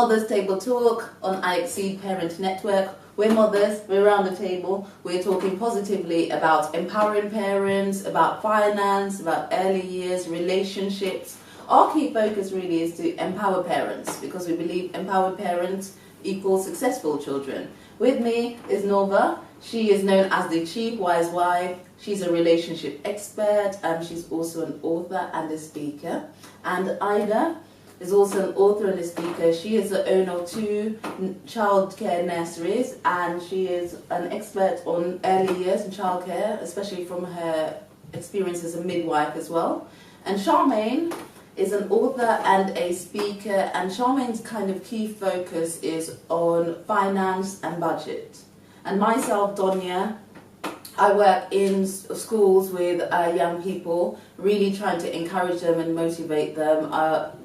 Mother's Table Talk on iExceed Parent Network. We're mothers, we're around the table, we're talking positively about empowering parents, about finance, about early years, relationships. Our key focus really is to empower parents, because we believe empowered parents equals successful children. With me is Nova. She is known as the Chief Wise Wife. She's a relationship expert, and she's also an author and a speaker. And Ida is also an author and a speaker. She is the owner of 2 childcare nurseries, and she is an expert on early years and childcare, especially from her experience as a midwife as well. And Charmaine is an author and a speaker, and Charmaine's kind of key focus is on finance and budget. And myself, Donia, I work in schools with young people, really trying to encourage them and motivate them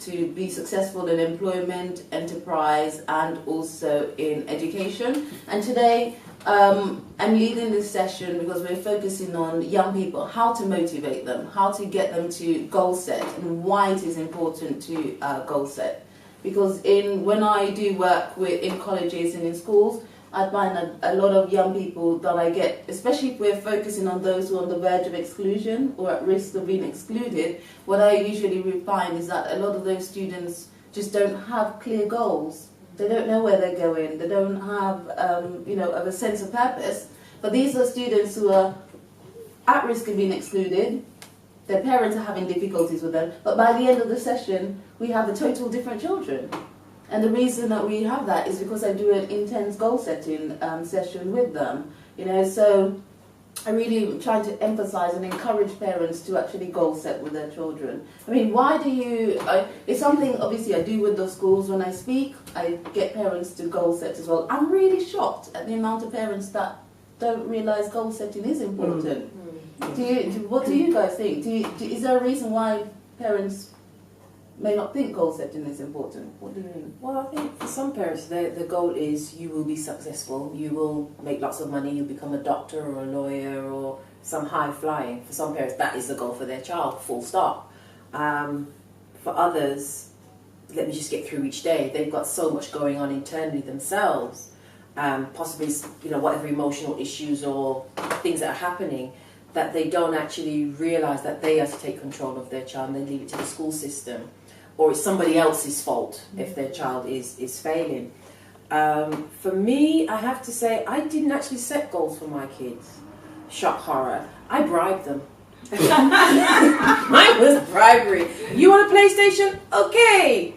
to be successful in employment, enterprise, and also in education. And today, I'm leading this session because we're focusing on young people, how to motivate them, how to get them to goal set, and why it is important to goal set. Because when I do work in colleges and in schools, I find that a lot of young people that I get, especially if we're focusing on those who are on the verge of exclusion or at risk of being excluded, what I usually find is that a lot of those students just don't have clear goals. They don't know where they're going. They don't have, a sense of purpose. But these are students who are at risk of being excluded. Their parents are having difficulties with them. But by the end of the session, we have a total different children. And the reason that we have that is because I do an intense goal setting session with them. So I really try to emphasize and encourage parents to actually goal set with their children. I mean, why do you... it's something, obviously, I do with the schools when I speak. I get parents to goal set as well. I'm really shocked at the amount of parents that don't realize goal setting is important. What do you guys think? Is there a reason why parents may not think goal setting is important? What do you mean? Well, I think for some parents, the goal is you will be successful, you will make lots of money, you'll become a doctor or a lawyer or some high flying. For some parents, that is the goal for their child, full stop. For others, let me just get through each day. They've got so much going on internally themselves, possibly whatever emotional issues or things that are happening, that they don't actually realise that they have to take control of their child, and they leave it to the school system. Or it's somebody else's fault if their child is failing. For me, I have to say, I didn't actually set goals for my kids. Shock horror. I bribed them. Mine was bribery. You want a PlayStation? Okay.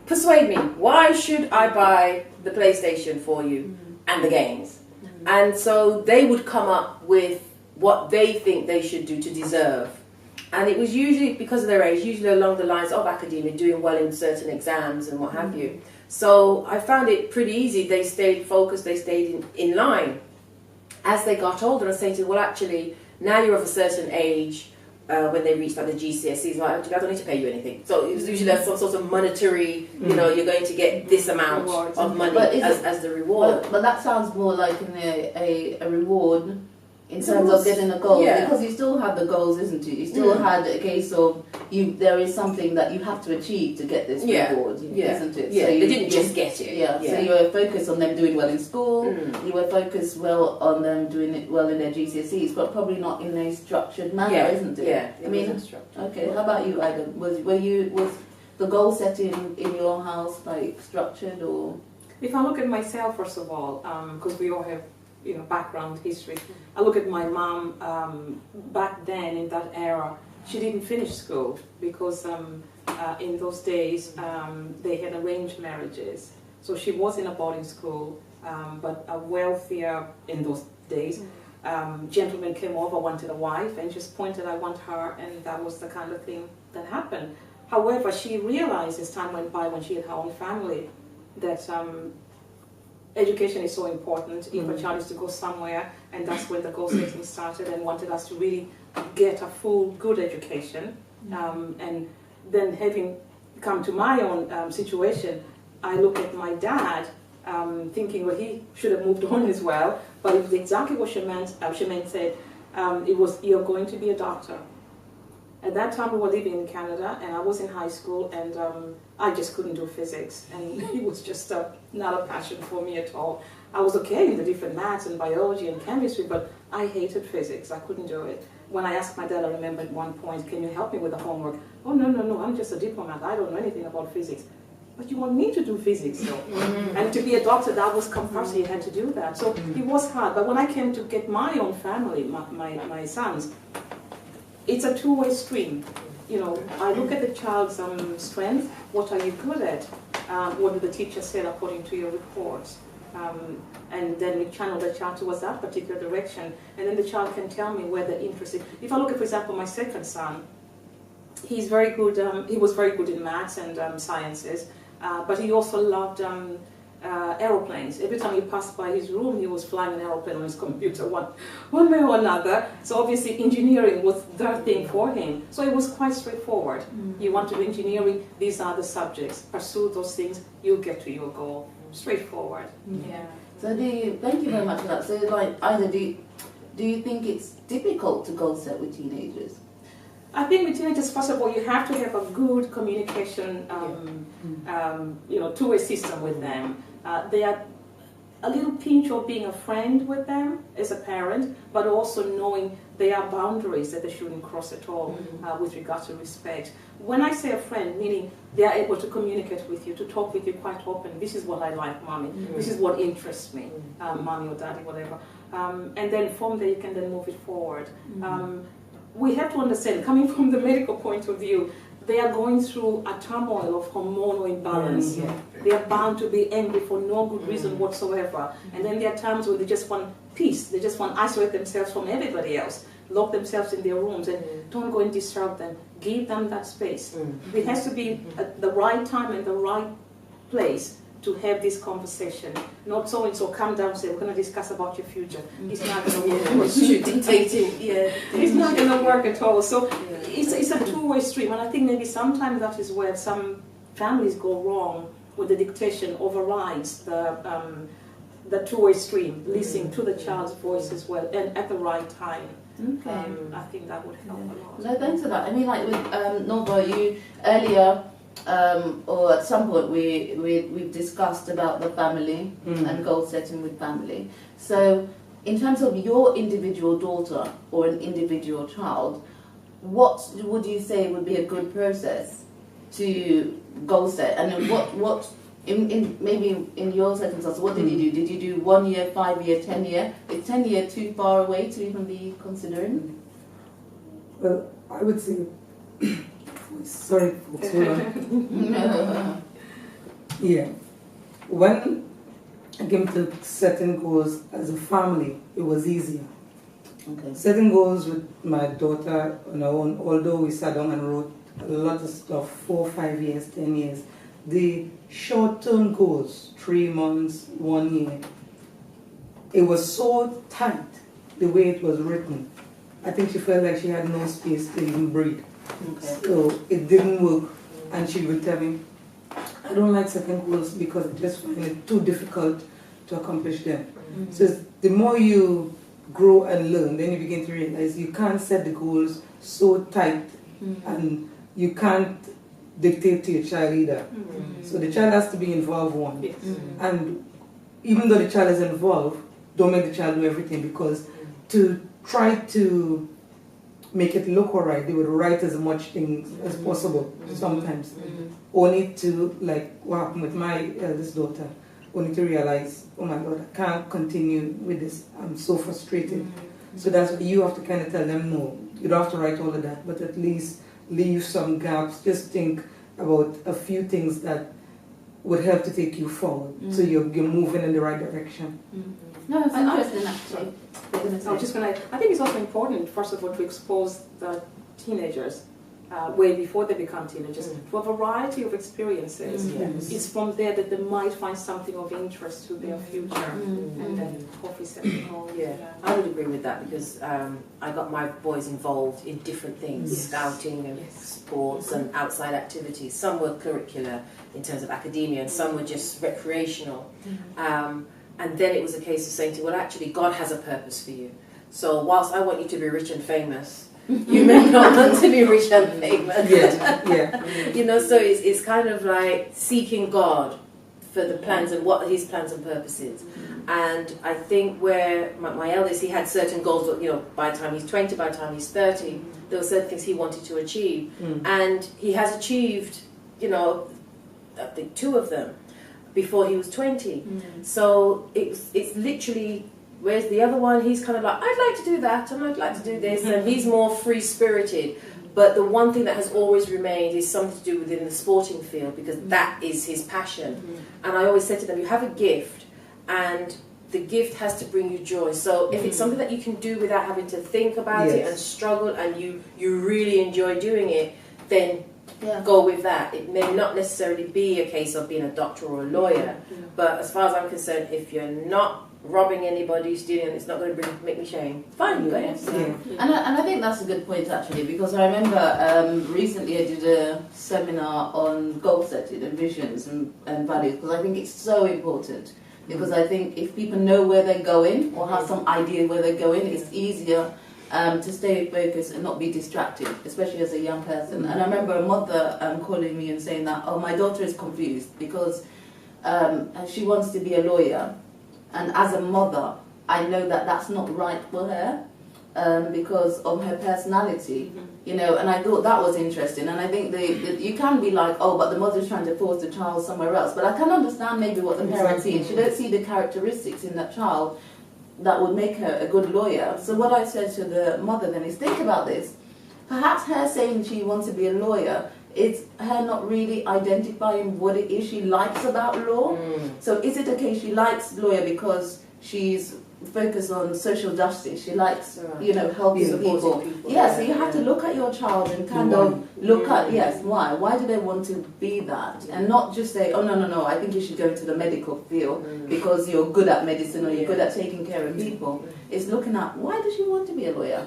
Persuade me. Why should I buy the PlayStation for you and the games? And so they would come up with what they think they should do to deserve. And it was usually, because of their age, usually along the lines of academia, doing well in certain exams and what have you. So I found it pretty easy. They stayed focused, they stayed in line. As they got older, I say to them, well, actually, now you're of a certain age, when they reached like the GCSEs, like, I don't need to pay you anything. So it was usually some sort of monetary, you're going to get this amount of money as the reward. But that sounds more like a reward in terms of getting a goal, because you still have the goals, isn't it? You still had a case of there is something that you have to achieve to get this reward, isn't it? Yeah, so they didn't just get it. So you were focused on them doing well in school, you were focused well on them doing it well in their GCSEs, but probably not in a structured manner, isn't it? Yeah, I mean, okay, how about you, Ida? Was the goal setting in your house like structured, or? If I look at myself, first of all, because we all have background history. I look at my mom, back then in that era, she didn't finish school because in those days they had arranged marriages. So she was in a boarding school, but a wealthier, in those days, gentleman came over, wanted a wife, and just pointed, I want her, and that was the kind of thing that happened. However, she realized as time went by, when she had her own family, that education is so important if a child is to go somewhere, and that's when the goal setting started, and wanted us to really get a full, good education. And then, having come to my own situation, I look at my dad, thinking, well, he should have moved on as well, but it was exactly what Charmaine said. It was, you're going to be a doctor. At that time, we were living in Canada, and I was in high school, and I just couldn't do physics, and it was just not a passion for me at all. I was okay in the different maths and biology and chemistry, but I hated physics. I couldn't do it. When I asked my dad, I remember at one point, can you help me with the homework? Oh, no, I'm just a diplomat. I don't know anything about physics. But you want me to do physics, though. And to be a doctor, that was compulsory. You had to do that. So it was hard. But when I came to get my own family, my sons, it's a two-way stream. You know, I look at the child's strength. What are you good at? What did the teacher say according to your reports? And then we channel the child towards that particular direction. And then the child can tell me where they're interested. If I look at, for example, my second son, he's very good. He was very good in maths and sciences, but he also loved aeroplanes. Every time he passed by his room, he was flying an aeroplane on his computer, one way or another. So obviously engineering was the thing for him. So it was quite straightforward. You want to do engineering, these are the subjects. Pursue those things, you'll get to your goal. Straightforward. Yeah. So thank you very much for that. So like, either do you think it's difficult to goal set with teenagers? I think with teenagers, first of all, you have to have a good communication, two-way system with them. They are a little pinch of being a friend with them as a parent, but also knowing there are boundaries that they shouldn't cross at all with regard to respect. When I say a friend, meaning they are able to communicate with you, to talk with you quite open. This is what I like, mommy. This is what interests me, mommy or daddy, whatever. And then from there, you can then move it forward. We have to understand, coming from the medical point of view, they are going through a turmoil of hormonal imbalance. They are bound to be angry for no good reason whatsoever. And then there are times when they just want peace. They just want to isolate themselves from everybody else, lock themselves in their rooms, and don't go and disturb them. Give them that space. It has to be at the right time and the right place to have this conversation. Not so and so come down and say, we're going to discuss about your future. It's not going to work. It's not going to work at all. So it's a two-way stream. And I think maybe sometimes that is where some families go wrong, where the dictation overrides the two-way stream, listening to the child's voice as well, and at the right time. Okay. I think that would help a lot. No, thanks for that. I mean, like with Nova, you earlier, or at some point, we've discussed about the family and goal setting with family. So, in terms of your individual daughter or an individual child, what would you say would be a good process to goal set? And what maybe in your circumstances, what did you do? Did you do 1 year, 5 year, 10 year? Is 10 year too far away to even be considering? Well, I would say, sorry folks, hold on. Yeah, when I came to setting goals as a family, it was easier. Okay. Setting goals with my daughter on our own, although we sat down and wrote a lot of stuff, 4, 5 years, 10 years, the short-term goals, 3 months, 1 year, it was so tight the way it was written. I think she felt like she had no space to even breathe. Okay. So it didn't work, and she would tell me, I don't like setting goals because I just find it too difficult to accomplish them. So the more you grow and learn, then you begin to realize you can't set the goals so tight, and you can't dictate to your child either. So the child has to be involved one. Yes. And even though the child is involved, don't make the child do everything, because to try to make it look alright, they would write as much things as possible sometimes. Only to, like what happened with my eldest daughter, only to realize, oh my God, I can't continue with this. I'm so frustrated. So that's why you have to kind of tell them, no, you don't have to write all of that, but at least leave some gaps. Just think about a few things that would help to take you forward, so you're moving in the right direction. No, it's interesting actually. I think it's also important, first of all, to expose the teenagers way before they become teenagers to a variety of experiences. It's from there that they might find something of interest to their future, and then hopefully set them home. I would agree with that, because I got my boys involved in different things, scouting and sports and outside activities. Some were curricular in terms of academia, and some were just recreational. And then it was a case of saying to, well, actually, God has a purpose for you. So whilst I want you to be rich and famous, You may not want to be rich and famous. Yeah. You know, so it's kind of like seeking God for the plans and what His plans and purposes. And I think where my eldest, he had certain goals, you know, by the time he's 20, by the time he's 30, there were certain things he wanted to achieve. And he has achieved, you know, I think 2 of them before he was 20. So it's literally, whereas the other one, he's kind of like, I'd like to do that and I'd like to do this, and he's more free-spirited. But the one thing that has always remained is something to do within the sporting field, because that is his passion. And I always say to them, you have a gift, and the gift has to bring you joy. So if it's something that you can do without having to think about it and struggle, and you really enjoy doing it, then go with that. It may not necessarily be a case of being a doctor or a lawyer, but as far as I'm concerned, if you're not robbing anybody, stealing, it's not going to make me shame. Fine, go ahead. And I think that's a good point actually, because I remember recently I did a seminar on goal setting and visions and values, because I think it's so important. Because I think if people know where they're going or have some idea where they're going, it's easier to stay focused and not be distracted, especially as a young person. And I remember a mother calling me and saying that, oh, my daughter is confused because she wants to be a lawyer. And as a mother, I know that that's not right for her because of her personality, you know, and I thought that was interesting. And I think you can be like, oh, but the mother's trying to force the child somewhere else. But I can understand maybe what the parents see. She don't see the characteristics in that child that would make her a good lawyer. So what I said to the mother then is, think about this. Perhaps her saying she wants to be a lawyer, it's her not really identifying what it is she likes about law. So is it a case she likes lawyer because she's focused on social justice? She likes, you know, helping people. Yeah, so you have to look at your child and kind of look at, why? Why do they want to be that? And not just say, oh, no, I think you should go into the medical field because you're good at medicine or you're good at taking care of people. It's looking at, why does she want to be a lawyer?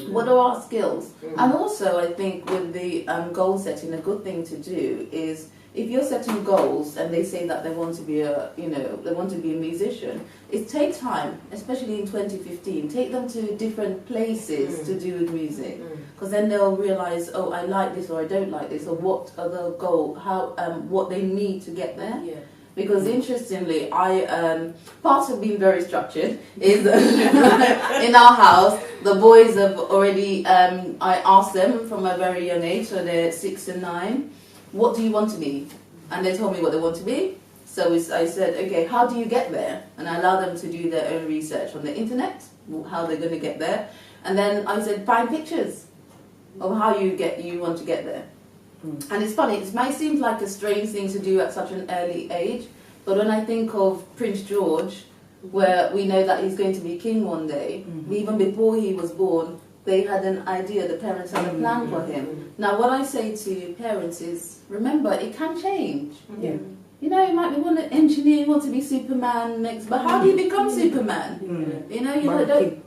What are our skills? And also, I think with the goal setting, a good thing to do is, if you're setting goals and they say that they want to be they want to be a musician, it takes time, especially in 2015. Take them to different places to do with music, because then they'll realize, oh, I like this or I don't like this, or what other goal, what they need to get there. Because interestingly, part of being very structured is in our house, the boys have already, I asked them from a very young age, so they're 6 and 9, what do you want to be? And they told me what they want to be. So I said, okay, how do you get there? And I allowed them to do their own research on the internet, how they're going to get there. And then I said, find pictures of how you want to get there. And it's funny, it might seem like a strange thing to do at such an early age, but when I think of Prince George, where we know that he's going to be king one day, even before he was born, they had an idea, the parents had a plan for him. Now what I say to parents is, remember, it can change. You know, you might want to engineer, you want to be Superman next, but how do you become Superman? You know, don't...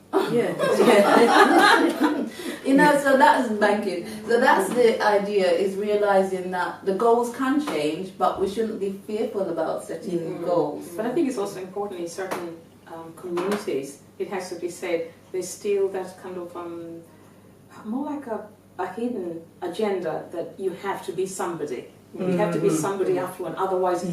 You know, so that's banking. So that's the idea, is realizing that the goals can change, but we shouldn't be fearful about setting goals. But I think it's also important in certain communities, it has to be said, there's still that kind of more like a hidden agenda that you have to be somebody. You have to be somebody affluent, otherwise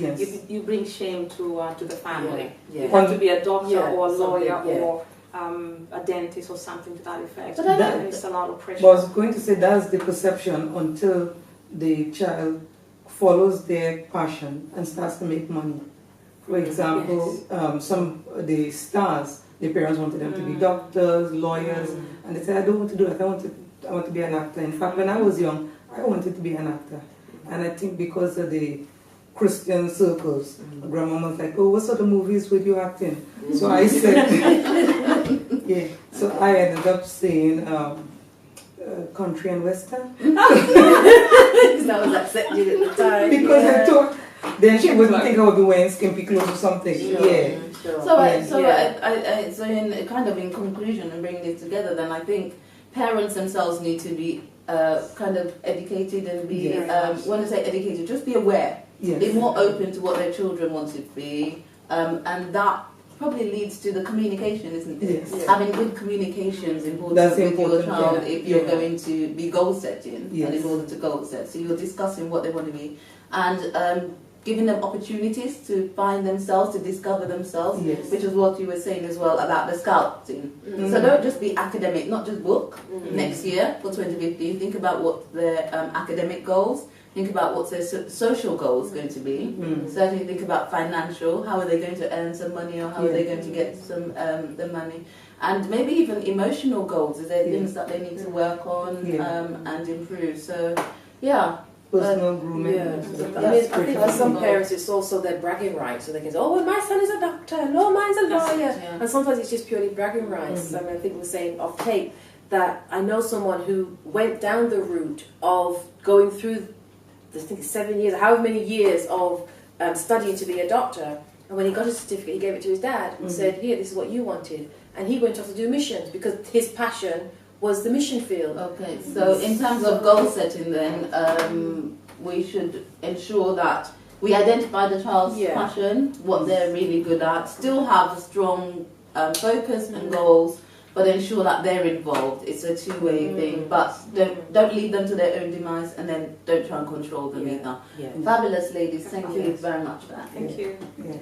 you bring shame to the family. You have to be a doctor or a lawyer or a dentist or something to that effect. But there's a lot of pressure. But I was going to say that's the perception until the child follows their passion and starts to make money. For example, some of the stars, their parents wanted them to be doctors, lawyers, and they said, I don't want to do that, I want to be an actor. In fact, when I was young, I wanted to be an actor. And I think because of the Christian circles, grandma was like, oh, what sort of movies would you act in? So I said, so I ended up saying country and western. Because that was accepted at the time. Because I thought, then she wouldn't think I would be wearing skimpy clothes or something. So in kind of in conclusion and bringing this together, then I think parents themselves need to be kind of educated and be, when I say educated, just be aware. Be more open to what their children want to be, and that probably leads to the communication, isn't it? Yes. Yeah. Having good communication is important That's with important, your child yeah. if you're Yeah. going to be goal setting, Yes. and in order to goal set. So you're discussing what they want to be, and giving them opportunities to find themselves, to discover themselves, Yes. which is what you were saying as well about the scouting. Mm. So don't just be academic, not just book. Mm. Next year for 2015, think about what their academic goals, think about what their social goals going to be. Mm. Certainly think about financial, how are they going to earn some money, or how are they going to get some the money. And maybe even emotional goals, is there Yeah. things that they need to work on Yeah. and improve. So yeah. Personal grooming. Yeah, Yeah. I mean, I think critical. for some parents it's also their bragging rights, so they can say, "Oh, well, my son is a doctor, no, mine's a lawyer," Yeah. and sometimes it's just purely bragging rights. I mean, I think we were saying off tape that I know someone who went down the route of going through, I think it's 7 years, however many years of studying to be a doctor, and when he got his certificate, he gave it to his dad and said, "Here, this is what you wanted," and he went off to do missions because his passion was the mission field. Okay, so in terms of goal setting, then we should ensure that we identify the child's Yeah. passion, what they're really good at, still have a strong focus and goals, but ensure that they're involved. It's a two-way thing, but don't leave them to their own demise, and then don't try and control them Yeah. either. Yeah. Fabulous, ladies. Thank you Yes. very much for that. Thank you. Yeah.